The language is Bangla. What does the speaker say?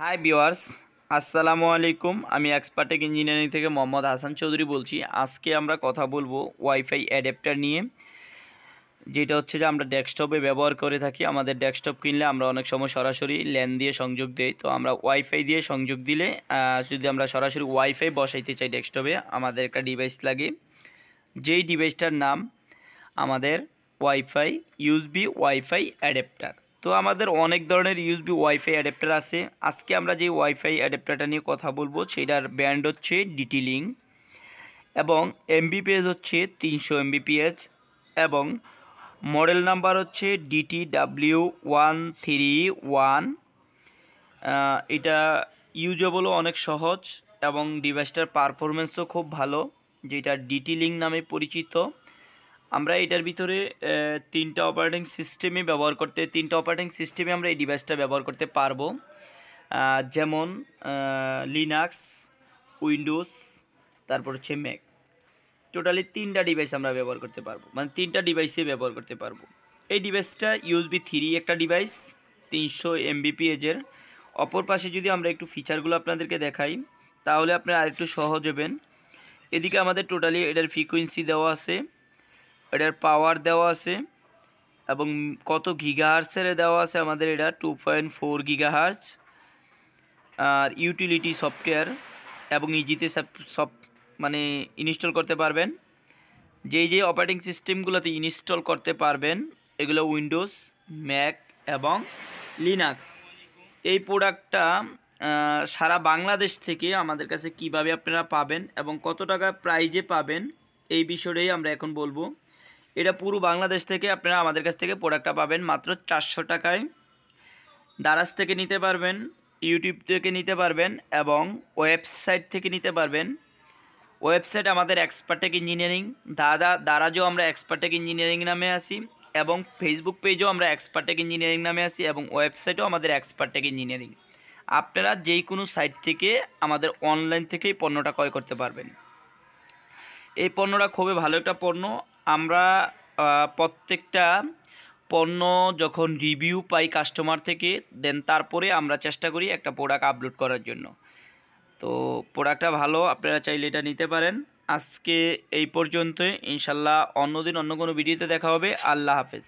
হাই ভিউয়ার্স, আসসালামু আলাইকুম। আমি এক্সপার্টেক ইঞ্জিনিয়ারিং থেকে মোহাম্মদ হাসান চৌধুরী বলছি। আজকে আমরা কথা বলবো ওয়াইফাই অ্যাডাপ্টার নিয়ে, যেটা হচ্ছে যে আমরা ডেস্কটপে ব্যবহার করে থাকি। আমাদের ডেস্কটপ কিনলে আমরা অনেক সময় সরাসরি ল্যান দিয়ে সংযোগ দিই, তো আমরা ওয়াইফাই দিয়ে সংযোগ দিলে যদি আমরা সরাসরি ওয়াইফাই বসাইতে চাই ডেস্কটপে, আমাদের একটা ডিভাইস লাগে, যেই ডিভাইসটার নাম আমাদের ওয়াইফাই ইউএসবি ওয়াইফাই অ্যাডাপ্টার। তো আমাদের অনেক ধরনের ইউএসবি ওয়াইফাই অ্যাডাপ্টার আছে। আজকে আমরা যে ওয়াইফাই অ্যাডাপ্টারটা নিয়ে কথা বলবো সেটার ব্র্যান্ড হচ্ছে ডিটি লিঙ্ক এবং এমবিপিএস হচ্ছে 300 এমবিপিএস এবং মডেল নাম্বার হচ্ছে DTW131। এটা ইউজেবলও অনেক সহজ এবং ডিভাইসটার পারফরমেন্সও খুব ভালো, যেটা ডিটি লিঙ্ক নামে পরিচিত। আমরা এটার ভিতরে তিনটা অপারেটিং সিস্টেমে আমরা এই ডিভাইসটা ব্যবহার করতে পারবো, যেমন লিনাক্স, উইন্ডোজ, তারপর হচ্ছে ম্যাক। টোটালি তিনটা ডিভাইস আমরা ব্যবহার করতে পারবো, মানে তিনটা ডিভাইসে ব্যবহার করতে পারবো। এই ডিভাইসটা USB 3 একটা ডিভাইস, 300 এমবিপিএজের। অপর পাশে যদি আমরা একটু ফিচারগুলো আপনাদেরকে দেখাই তাহলে আপনারা আরেকটু সহজ হবেন। এদিকে আমাদের টোটালি এটার ফ্রিকোয়েন্সি দেওয়া আছে, এটার পাওয়ার দেওয়া আছে এবং কত গিগাহার্টসের দেওয়া আছে আমাদের, এটা 2.4 গিগাহার্টস। আর ইউটিলিটি সফটওয়্যার এবং ইজিতে সব মানে ইনস্টল করতে পারবেন। যেই অপারেটিং সিস্টেমগুলোতে ইনস্টল করতে পারবেন এগুলো উইন্ডোজ, ম্যাক এবং লিনাক্স। এই প্রোডাক্টটা সারা বাংলাদেশ থেকে আমাদের কাছে কিভাবে আপনারা পাবেন এবং কত টাকা প্রাইজে পাবেন এই বিষয়টাই আমরা এখন বলবো। এটা পুরো বাংলাদেশ থেকে আপনারা আমাদের কাছ থেকে প্রোডাক্টটা পাবেন মাত্র 400 টাকায়। দারাজ থেকে নিতে পারবেন, ইউটিউব থেকে নিতে পারবেন এবং ওয়েবসাইট থেকে নিতে পারবেন। ওয়েবসাইট আমাদের এক্সপার্টেক ইঞ্জিনিয়ারিং, দারাজও আমরা এক্সপার্টেক ইঞ্জিনিয়ারিং নামে আছি এবং ফেসবুক পেজও আমরা এক্সপার্টেক ইঞ্জিনিয়ারিং নামে আছি এবং ওয়েবসাইটও আমাদের এক্সপার্টেক ইঞ্জিনিয়ারিং। আপনারা যেই কোনো সাইট থেকে আমাদের অনলাইন থেকেই পণ্যটা ক্রয় করতে পারবেন। এই পণ্যটা খুবই ভালো একটা পণ্য। আমরা প্রত্যেকটা পণ্য যখন রিভিউ পাই কাস্টমার থেকে, দেন তারপরে আমরা চেষ্টা করি একটা প্রোডাক্ট আপলোড করার জন্য। তো প্রোডাক্টটা ভালো, আপনারা চাইলে এটা নিতে পারেন। আজকে এই পর্যন্তই, ইনশাল্লাহ অন্যদিন অন্য কোনো ভিডিওতে দেখা হবে। আল্লাহ হাফেজ।